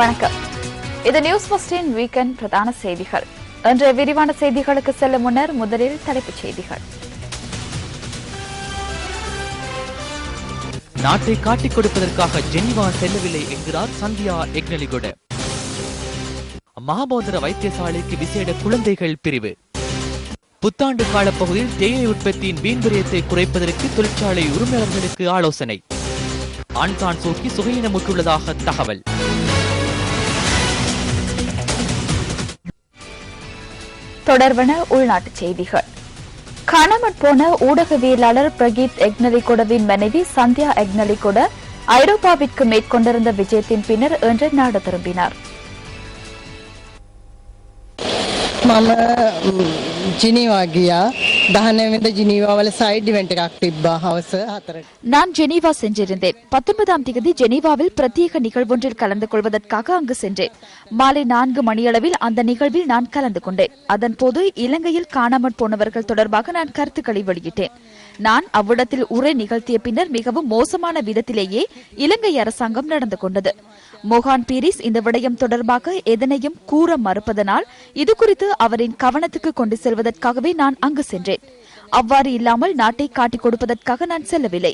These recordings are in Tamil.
வணக்கம். இது நியூஸ் ஃபர்ஸ்டின் வீக்கெண்ட் பிரதான செய்திகள். இன்றைய விரிவான செய்திகளுக்கு செல்லும் முன்னர் முதலில் தலைப்புச் செய்திகள். நாட்டை காட்டிக் கொடுப்பதற்காக ஜெனீவா செல்லவில்லை என்கிறார் சந்தியா எக்னலிகொட. மகாபோதர வைத்தியசாலைக்கு விசேட குழந்தைகள் பிரிவு. புத்தாண்டு காலப்பகுதியில் தேயிலை உற்பத்தியின் வீண்விரயத்தை குறைப்பதற்கு தொழிற்சாலை உரிமையாளர்களுக்கு ஆலோசனை. ஆன்சான் சூக்கி சுகையினமுற்றுள்ளதாக தகவல். தொடர்வன உள்நாட்டுச் செய்திகள். காணாமற் போன ஊடகவியலாளர் பிரகீத் எக்னலிகொடவின் மனைவி சந்தியா எக்னலிகொட ஐரோப்பாவிற்கு மேற்கொண்டிருந்த விஜயத்தின் பின்னர் இன்று நாடு திரும்பினார். මම ජිනීවා ගියා 19 වෙනිදා ජිනීවා වල සයිඩ් ඉවෙන්ට් එකක් තිබ්බා හවස 4ට. நான் ஜெனீவா சென்றிருந்தேன். 19ஆம் தேதி ஜெனீவாவில் பிரத்யேக நிகழ்வொன்றில் கலந்து கொள்வதற்காக அங்கு சென்றேன். மாலை 4 மணியளவில் அந்த நிகழ்வில் நான் கலந்து கொண்டேன். அதன்போது இலங்கையில் காணாமற் போனவர்கள் தொடர்பாக நான் கருத்துக்களை வெளியிட்டேன். நான் அவ்விடத்தில் உரை நிகழ்த்திய பின்னர் மிகவும் மோசமான விதத்திலேயே இலங்கை அரசாங்கம் நடந்து கொண்டது. மோகான் பீரிஸ் இந்த விடயம் தொடர்பாக எதனையும் கூற மறுப்பதனால் இதுகுறித்து அவரின் கவனத்துக்கு கொண்டு செல்வதற்காகவே நான் அங்கு சென்றேன். அவ்வாறு இல்லாமல் நாட்டை காட்டிக் கொடுப்பதற்காக நான் செல்லவில்லை.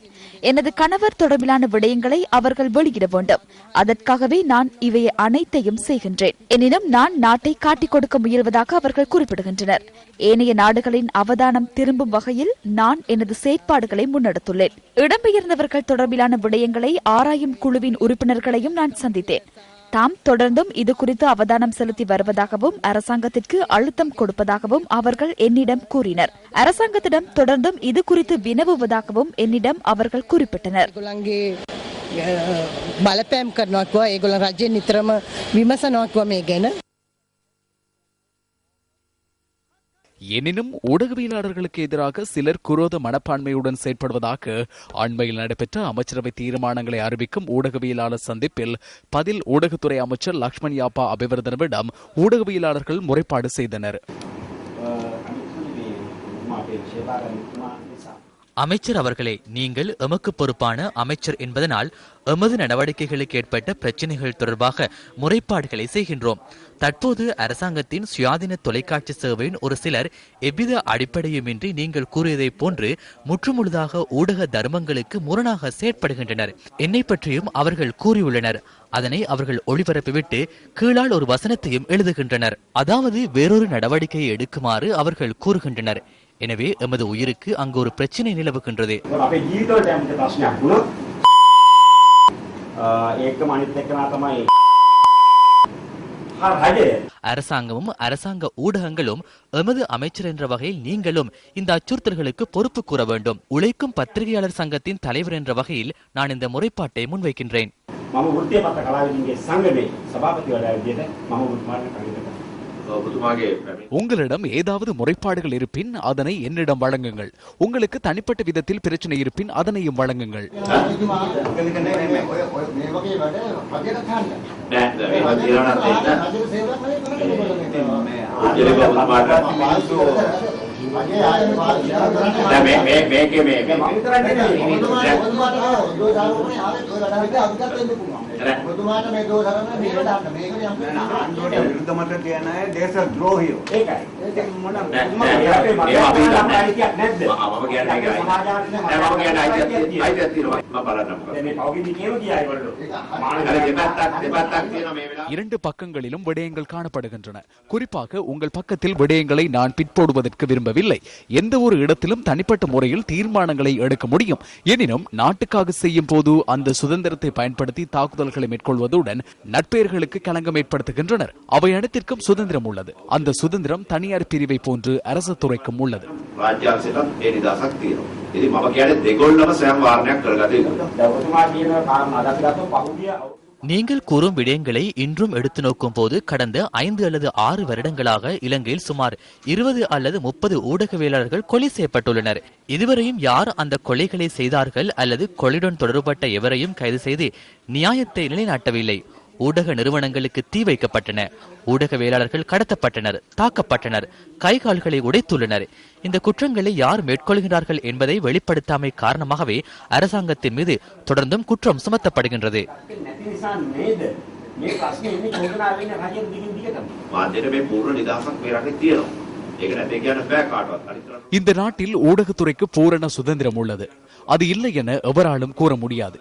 எனது கணவர் தொடர்பிலான விடயங்களை அவர்கள் வெளியிட வேண்டும். அதற்காகவே நான் இவை அனைத்தையும் செய்கின்றேன். எனினும் நான் நாட்டை காட்டிக் கொடுக்க முயல்வதாக அவர்கள் குறிப்பிடுகின்றனர். ஏனைய நாடுகளின் அவதானம் திரும்பும் வகையில் நான் எனது செயற்பாடுகளை முன்னெடுத்துள்ளேன். இடம்பெயர்ந்தவர்கள் தொடர்பிலான விடயங்களை ஆராயும் குழுவின் உறுப்பினர்களையும் நான் சந்தித்தேன். தாம் தொடர்ந்தும் இது குறித்து அவதானம் செலுத்தி வருவதாகவும் அரசாங்கத்திற்கு அழுத்தம் கொடுப்பதாகவும் அவர்கள் என்னிடம் கூறினர். அரசாங்கத்திடம் தொடர்ந்தும் இது குறித்து வினவுவதாகவும் என்னிடம் அவர்கள் குறிப்பிட்டனர். බලපෑම් කරනවා කිව්වා ඒගොල්ලන් රජයෙන් නිතරම විමසනවා කිව්වා මේ ගැන. எனினும் ஊடகவியலாளர்களுக்கு எதிராக சிலர் குரோத மனப்பான்மையுடன் செயற்படுவதாக அண்மையில் நடைபெற்ற அமைச்சரவை தீர்மானங்களை அறிவிக்கும் ஊடகவியலாளர் சந்திப்பில் பதில் ஊடகத்துறை அமைச்சர் லக்ஷ்மண் யாப்பா அபிவர்தனவிடம் ஊடகவியலாளர்கள் முறைப்பாடு செய்தனர். அமைச்சர் அவர்களே, நீங்கள் எமக்கு பொறுப்பான அமைச்சர் என்பதனால் எமது நடவடிக்கைகளுக்கு ஏற்பட்ட பிரச்சினைகள் தொடர்பாக முறைப்பாடுகளை செய்கின்றோம். தற்போது அரசாங்கத்தின் சுயாதீன தொலைக்காட்சி சேவையின் ஒரு சிலர் எவ்வித அடிப்படையுமின்றி நீங்கள் கூறியதைப் போன்று முற்றுமுழுதாக ஊடக தர்மங்களுக்கு முரணாக செயற்படுகின்றனர். என்னை பற்றியும் அவர்கள் கூறியுள்ளனர். அதனை அவர்கள் ஒளிபரப்பிவிட்டு கீழால் ஒரு வசனத்தையும் எழுதுகின்றனர். அதாவது வேறொரு நடவடிக்கையை எடுக்குமாறு அவர்கள் கூறுகின்றனர். எனவே எமது உயிருக்கு அங்கு ஒரு பிரச்சனை நிலவுகின்றது. அரசாங்கமும் அரசாங்க ஊடகங்களும் எமது அமைச்சர் என்ற வகையில் நீங்களும் இந்த அச்சுறுத்தல்களுக்கு பொறுப்பு கூற வேண்டும். உழைக்கும் பத்திரிகையாளர் சங்கத்தின் தலைவர் என்ற வகையில் நான் இந்த முறைப்பாட்டை முன்வைக்கின்றேன். உங்களிடம் ஏதாவது முறைப்பாடுகள் இருப்பின் அதனை என்னிடம் வழங்குங்கள். உங்களுக்கு தனிப்பட்ட விதத்தில் பிரச்சனை இருப்பின் அதனையும் வழங்குங்கள். இரண்டு பக்கங்களிலும் விடயங்கள் காணப்படுகின்றன. குறிப்பாக உங்கள் பக்கத்தில் விடயங்களை நான் பிற்போடுவதற்கு விரும்பவில்லை. எந்த ஒரு இடத்திலும் தனிப்பட்ட முறையில் தீர்மானங்களை எடுக்க முடியும். எனினும் நாட்டுக்காக செய்யும் போது அந்த சுதந்திரத்தை பயன்படுத்தி தாக்குதல்களை மேற்கொள்வதுடன் நட்பெயர்களுக்கு களங்கம் ஏற்படுத்துகின்றனர். அவை அனைத்திற்கும் சுதந்திரம் உள்ளது. அந்த சுதந்திரம் தனியார் பிரிவை போன்று அரசு துறைக்கும் உள்ளது. நீங்கள் கூறும் விடயங்களை இன்றும் எடுத்து நோக்கும் போது கடந்த 5 அல்லது 6 வருடங்களாக இலங்கையில் சுமார் 20 அல்லது 30 ஊடகவியலாளர்கள் கொலை செய்யப்பட்டுள்ளனர். இதுவரையும் யார் அந்த கொலைகளை செய்தார்கள் அல்லது கொலையுடன் தொடர்பட்ட எவரையும் கைது செய்து நியாயத்தை நிலைநாட்டவில்லை. ஊடக நிறுவனங்களுக்கு தீ வைக்கப்பட்டன. ஊடகவியலாளர்கள் கடத்தப்பட்டனர், தாக்கப்பட்டனர், கைகால்களை உடைத்துள்ளனர். இந்த குற்றங்களை யார் மேற்கொள்கிறார்கள் என்பதை வெளிப்படுத்தாமை காரணமாகவே அரசாங்கத்தின் மீது தொடர்ந்தும் குற்றம் சுமத்தப்படுகின்றது. මේ ප්‍රශ්නේ ඉන්නේ චෝදනා වෙන්නේ රජයේ දිගින් දිගටම. මාධ්‍යට මේ පූර්ණ නිදහසක් මේ රටේ තියෙනවා. ඒක නැත්නම් කියන්න බෑ කාටවත්. අනිත් இந்த நாட்டில் ஊடகத்துறைக்கு பூரண சுதந்திரம் உள்ளது. அது இல்லை என எவராலும் கூற முடியாது.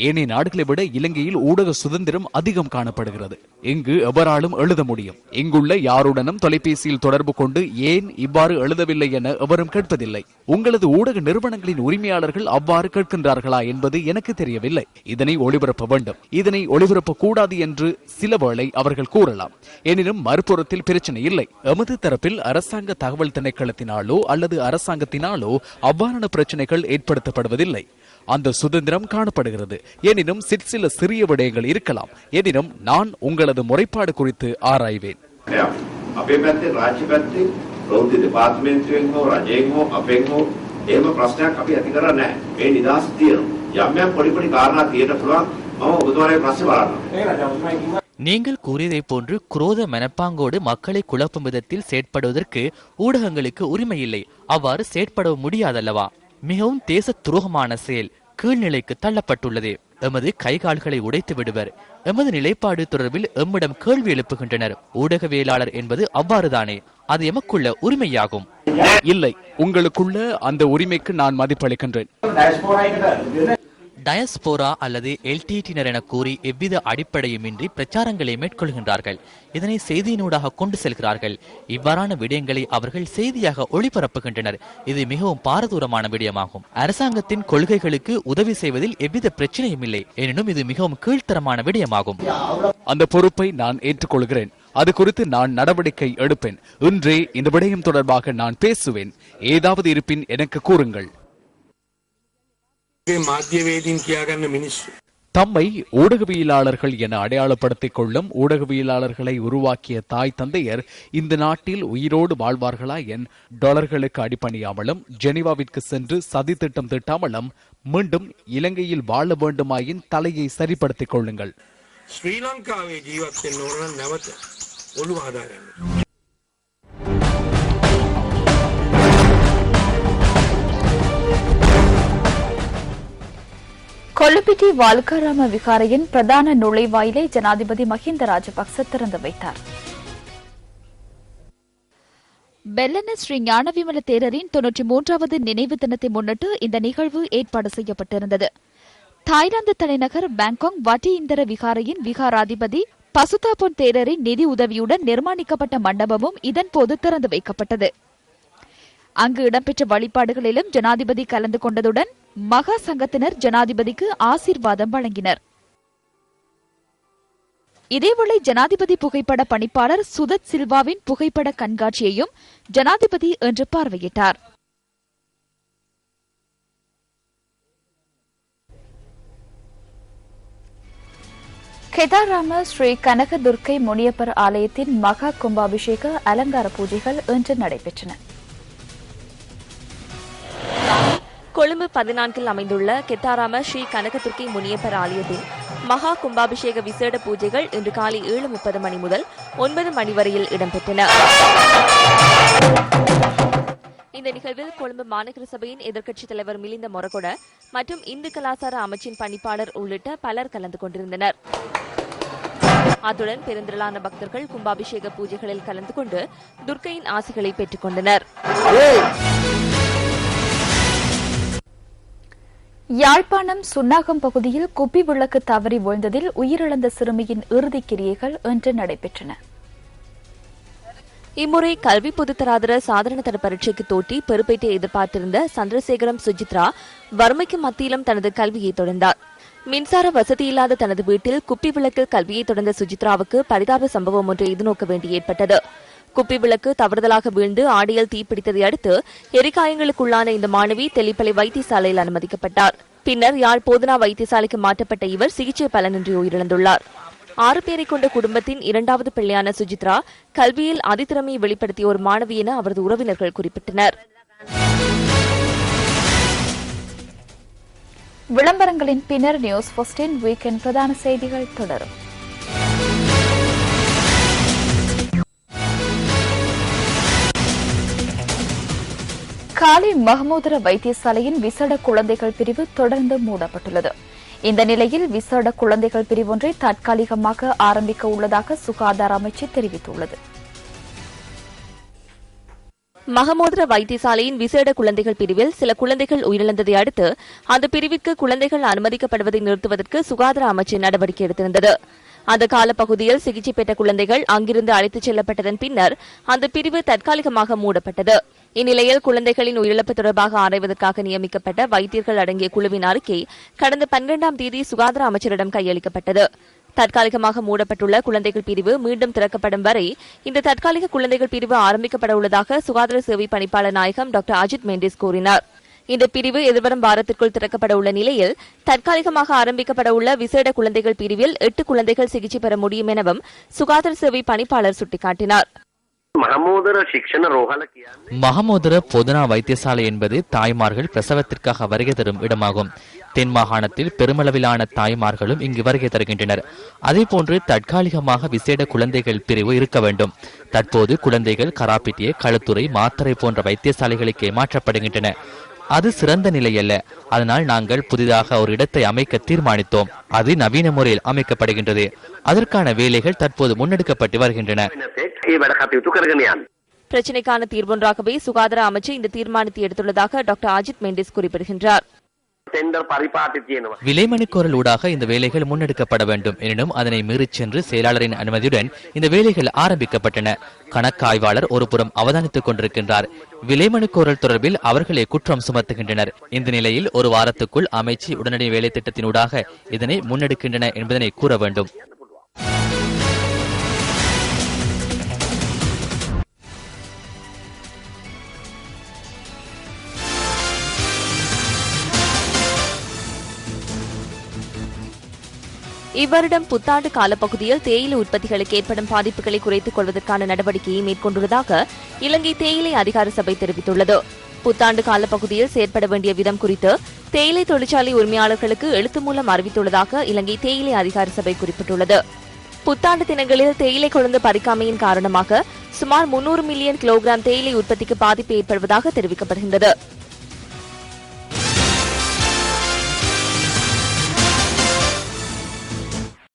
ஏனைய நாடுகளை விட இலங்கையில் ஊடக சுதந்திரம் அதிகம் காணப்படுகிறது. இங்கு எவராலும் எழுத முடியும். இங்குள்ள யாருடனும் தொலைபேசியில் தொடர்பு கொண்டு ஏன் இவ்வாறு எழுதவில்லை என எவரும் கேட்பதில்லை. உங்களது ஊடக நிறுவனங்களின் உரிமையாளர்கள் அவ்வாறு கேட்கின்றார்களா என்பது எனக்கு தெரியவில்லை. இதனை ஒளிபரப்ப வேண்டும், இதனை ஒளிபரப்ப கூடாது என்று சில வேளை அவர்கள் கூறலாம். எனினும் மறுபுறத்தில் பிரச்சனை இல்லை. எமது தரப்பில் அரசாங்க தகவல் திணைக்களத்தினாலோ அல்லது அரசாங்கத்தினாலோ அவ்வாறான பிரச்சனைகள் ஏற்படுத்தப்படுவதில்லை. அந்த சுதந்திரம் காணப்படுகிறது. எனினும் சிற்சில சிறிய விடயங்கள் இருக்கலாம். எனினும் நான் உங்களது முறைப்பாடு குறித்து ஆராய்வேன். අපේ පැත්තේ රාජ්‍ය පැත්තේ ප්‍රවෘත්ති දෙපාර්තමේන්තුවෙන් හෝ රජයෙන් හෝ අපෙන් හෝ එහෙම ප්‍රශ්නයක් අපි ඇති කරලා නැහැ. මේ නිදහස තියෙනවා. යම් පොඩි කාරණා තියෙන්න පුළුවන්. මම ඔබතුමාගේ ප්‍රශ්නේ බලන්නම්. நீங்கள் கூறியதைப் போன்று குரோத மனப்பாங்கோடு மக்களை குழப்பும் விதத்தில் செயற்படுவதற்கு ஊடகங்களுக்கு உரிமை இல்லை. அவ்வாறு செயற்பட முடியாதல்லவா? மிகவும் தேச துரோகமான செயல் கீழ்நிலைக்கு தள்ளப்பட்டுள்ளது. எமது கைகால்களை உடைத்து விடுவர். எமது நிலைப்பாடு தொடர்பில் எம்மிடம் கேள்வி எழுப்புகின்றனர். ஊடகவியலாளர் என்பது அவ்வாறுதானே? அது எமக்குள்ள உரிமையாகும். இல்லை, உங்களுக்குள்ள அந்த உரிமைக்கு நான் மதிப்பளிக்கின்றேன். டயஸ்போரா அல்லது எல்டிடினர் என கூறி எவ்வித அடிப்படையுமின்றி பிரச்சாரங்களை மேற்கொள்கின்றார்கள். இதனை செய்தியினூடாக கொண்டு செல்கிறார்கள். இவ்வாறான விடயங்களை அவர்கள் செய்தியாக ஒளிபரப்புகின்றனர். இது மிகவும் பாரதூரமான விடயமாகும். அரசாங்கத்தின் கொள்கைகளுக்கு உதவி செய்வதில் எவ்வித பிரச்சனையும் இல்லை. எனினும் இது மிகவும் கீழ்த்தரமான விடயமாகும். அந்த பொறுப்பை நான் ஏற்றுக்கொள்கிறேன். அது குறித்து நான் நடவடிக்கை எடுப்பேன். இன்றே இந்த விடயம் தொடர்பாக நான் பேசுவேன். ஏதாவது இருப்பின் எனக்கு கூறுங்கள். தம்மை ஊடகவியலாளர்கள் என அடையாளப்படுத்திக் கொள்ளும் ஊடகவியலாளர்களை உருவாக்கிய தாய் தந்தையர் இந்த நாட்டில் உயிரோடு வாழ்வார்களா என் டாலர்களுக்கு அடிபணியாமலும் ஜெனீவாவிற்கு சென்று சதி திட்டம் திட்டாமலும் மீண்டும் இலங்கையில் வாழ வேண்டுமாயின் தலையை சரிப்படுத்திக் கொள்ளுங்கள். ஸ்ரீலங்காவை ஜீவத்தின் නැවත ඔළුව හදාගන්න. கொல்லுப்பிட்டி வால்காராம விகாரையின் பிரதான நுழைவாயிலை ஜனாதிபதி மஹிந்த ராஜபக்ச திறந்து வைத்தார். பெல்லன ஸ்ரீ ஞானவிமல தேரரின் 93வது நினைவு தினத்தை முன்னிட்டு இந்த நிகழ்வு ஏற்பாடு செய்யப்பட்டிருந்தது. தாய்லாந்து தலைநகர் பாங்காக் வட்டி இந்தர விகாரையின் விகாராதிபதி பசுதாபொன் தேரரின் நிதி உதவியுடன் நிர்மாணிக்கப்பட்ட மண்டபமும் இதன்போது திறந்து வைக்கப்பட்டது. அங்கு இடம்பெற்ற வழிபாடுகளிலும் ஜனாதிபதி கலந்து கொண்டதுடன் மகா சங்கத்தினர் ஜனாதிபதிக்கு ஆசீர்வாதம் வழங்கினர். இதேவேளை ஜனாதிபதி புகைப்பட பணிப்பாளர் சுதத் சில்வாவின் புகைப்பட கண்காட்சியையும் ஜனாதிபதி இன்று பார்வையிட்டார். கேதாராம ஸ்ரீ கனகதுர்க்கை முனியப்பர் ஆலயத்தின் மகா கும்பாபிஷேக அலங்கார பூஜைகள் இன்று நடைபெற்றன. கொழும்பு 14 அமைந்துள்ள கெத்தாராம ஸ்ரீ கனகதுர்க்கை முனியப்பர் ஆலயத்தின் மகா கும்பாபிஷேக விசேட பூஜைகள் இன்று காலை 7:30 மணி முதல் 9 மணி வரையில் இடம்பெற்றன. இந்த நிகழ்வில் கொழும்பு மாநகர சபையின் எதிர்க்கட்சித் தலைவர் மிலிந்த மொரகொட மற்றும் இந்து கலாசார அமைச்சின் பணிப்பாளர் உள்ளிட்ட பலர் கலந்து கொண்டிருந்தனர். அத்துடன் பெருந்திரளான பக்தர்கள் கும்பாபிஷேக பூஜைகளில் கலந்து கொண்டு துர்க்கையின் ஆசிகளை பெற்றுக் கொண்டனர். யாழ்ப்பாணம் சுன்னாகம் பகுதியில் குப்பி விளக்கு தவறி வீழ்ந்ததில் உயிரிழந்த சிறுமியின் இறுதிக் கிரியைகள் இன்று நடைபெற்றன. இம்முறை கல்வி பொதுத்தராதர சாதாரண தர பரீட்சைக்கு தோட்டி பெறுபேட்டை எதிர்பார்த்திருந்த சந்திரசேகரம் சுஜித்ரா வறுமைக்கு மத்தியிலும் தனது கல்வியை தொடர்ந்தார். மின்சார வசதி இல்லாத தனது வீட்டில் குப்பி விளக்கில் கல்வியை தொடர்ந்த சுஜித்ராவுக்கு பரிதாப சம்பவம் ஒன்றை எதிர்நோக்க வேண்டி ஏற்பட்டது. குப்பி விளக்கு தவறுதலாக வீழ்ந்து ஆடையில் தீப்பிடித்ததை அடுத்து எரிகாயங்களுக்குள்ளான இந்த மாணவி தெல்லிப்பளை வைத்தியசாலையில் அனுமதிக்கப்பட்டார். பின்னர் யாழ் போதனா வைத்தியசாலைக்கு மாற்றப்பட்ட இவர் சிகிச்சை பலனின்றி உயிரிழந்துள்ளார். 6 பேரை கொண்ட குடும்பத்தின் 2வது பிள்ளையான சுஜித்ரா கல்வியில் அதிதிறமையை வெளிப்படுத்திய ஒரு மாணவி என அவரது உறவினர்கள் குறிப்பிட்டனர். விளம்பரங்களின் பின்னர் நியூஸ் ஃபர்ஸ்டின் வீக்கெண்ட் பிரதான செய்திகள் தொடரும். காலி மஹமூதர வைத்தியசாலையின் விசேட குழந்தைகள் பிரிவு தொடர்ந்து மூடப்பட்டுள்ளது. இந்த நிலையில் விசேட குழந்தைகள் பிரிவொன்றை தற்காலிகமாக ஆரம்பிக்க உள்ளதாக சுகாதார அமைச்சு தெரிவித்துள்ளது. மகமோதர வைத்தியசாலையின் விசேட குழந்தைகள் பிரிவில் சில குழந்தைகள் உயிரிழந்ததை அடுத்து அந்த பிரிவிற்கு குழந்தைகள் அனுமதிக்கப்படுவதை நிறுத்துவதற்கு சுகாதார அமைச்சு நடவடிக்கை எடுத்திருந்தது. அந்த காலப்பகுதியில் சிகிச்சை பெற்ற குழந்தைகள் அங்கிருந்து அழைத்துச் செல்லப்பட்டதன் பின்னர் அந்த பிரிவு தற்காலிகமாக மூடப்பட்டது. இந்நிலையில் குழந்தைகளின் உயிரிழப்பு தொடர்பாக ஆராய்வதற்காக நியமிக்கப்பட்ட வைத்தியர்கள் அடங்கிய குழுவின் அறிக்கை கடந்த 12ஆம் தேதி சுகாதார அமைச்சரிடம் கையளிக்கப்பட்டது. தற்காலிகமாக மூடப்பட்டுள்ள குழந்தைகள் பிரிவு மீண்டும் திறக்கப்படும் வரை இந்த தற்காலிக குழந்தைகள் பிரிவு ஆரம்பிக்கப்பட உள்ளதாக சுகாதார சேவை பணிப்பாளர் நாயகம் டாக்டர் அஜித் மெண்டிஸ் கூறினார். இந்த பிரிவு எதிர்வரும் வாரத்திற்குள் திறக்கப்பட உள்ள நிலையில் தற்காலிகமாக ஆரம்பிக்கப்பட உள்ள விசேட குழந்தைகள் பிரிவில் 8 குழந்தைகள் சிகிச்சை பெற முடியும் எனவும் சுகாதார சேவை பணிப்பாளர் சுட்டிக்காட்டினார். மகமோதர பொதுனா வைத்தியசாலை என்பது தாய்மார்கள் பிரசவத்திற்காக வருகை தரும் இடமாகும். தென் மாகாணத்தில் பெருமளவிலான தாய்மார்களும் இங்கு வருகை தருகின்றனர். அதேபோன்று தற்காலிகமாக விசேட குழந்தைகள் பிரிவு இருக்க வேண்டும். தற்போது குழந்தைகள் கராப்பிட்டிய, களுத்துறை, மாத்தறை போன்ற வைத்தியசாலைகளுக்கே மாற்றப்படுகின்றன. அது சிறந்த நிலை அல்ல. அதனால் நாங்கள் புதிதாக ஒரு இடத்தை அமைக்க தீர்மானித்தோம். அது நவீன முறையில் அமைக்கப்படுகின்றது. அதற்கான வேலைகள் தற்போது முன்னெடுக்கப்பட்டு வருகின்றன. பிரச்சினைக்கான தீர்வொன்றாகவே சுகாதார அமைச்சு இந்த தீர்மானத்தை எடுத்துள்ளதாக டாக்டர் அஜித் மெண்டிஸ் குறிப்பிடுகின்றார். விலைமணிக்கோரல் ஊடாக இந்த வேலைகள் முன்னெடுக்கப்பட வேண்டும். எனினும் அதனை மீறிச் சென்று செயலாளரின் அனுமதியுடன் இந்த வேலைகள் ஆரம்பிக்கப்பட்டன. கணக்காய்வாளர் ஒருபுறம் அவதானித்துக் கொண்டிருக்கின்றார். விலைமணிக்கோரல் தொடர்பில் அவர்களே குற்றம் சுமத்துகின்றனர். இந்த நிலையில் ஒரு வாரத்துக்குள் அமைச்சு உடனடி வேலை திட்டத்தினூடாக இதனை முன்னெடுக்கின்றன என்பதனை கூற வேண்டும். இவ்வருடம் புத்தாண்டு காலப்பகுதியில் தேயிலை உற்பத்திகளுக்கு ஏற்படும் பாதிப்புகளை குறைத்துக் கொள்வதற்கான நடவடிக்கையை மேற்கொண்டுள்ளதாக இலங்கை தேயிலை அதிகார சபை தெரிவித்துள்ளது. புத்தாண்டு காலப்பகுதியில் செயற்பட வேண்டிய விதம் குறித்து தேயிலை தொழிற்சாலை உரிமையாளர்களுக்கு எழுத்து மூலம் அறிவித்துள்ளதாக இலங்கை தேயிலை அதிகார சபை குறிப்பிட்டுள்ளது. புத்தாண்டு தினங்களில் தேயிலை கொழுந்து பறிக்காமையின் காரணமாக சுமார் 300 மில்லியன் கிலோகிராம் தேயிலை உற்பத்திக்கு பாதிப்பு ஏற்படுவதாக தெரிவிக்கப்படுகின்றது.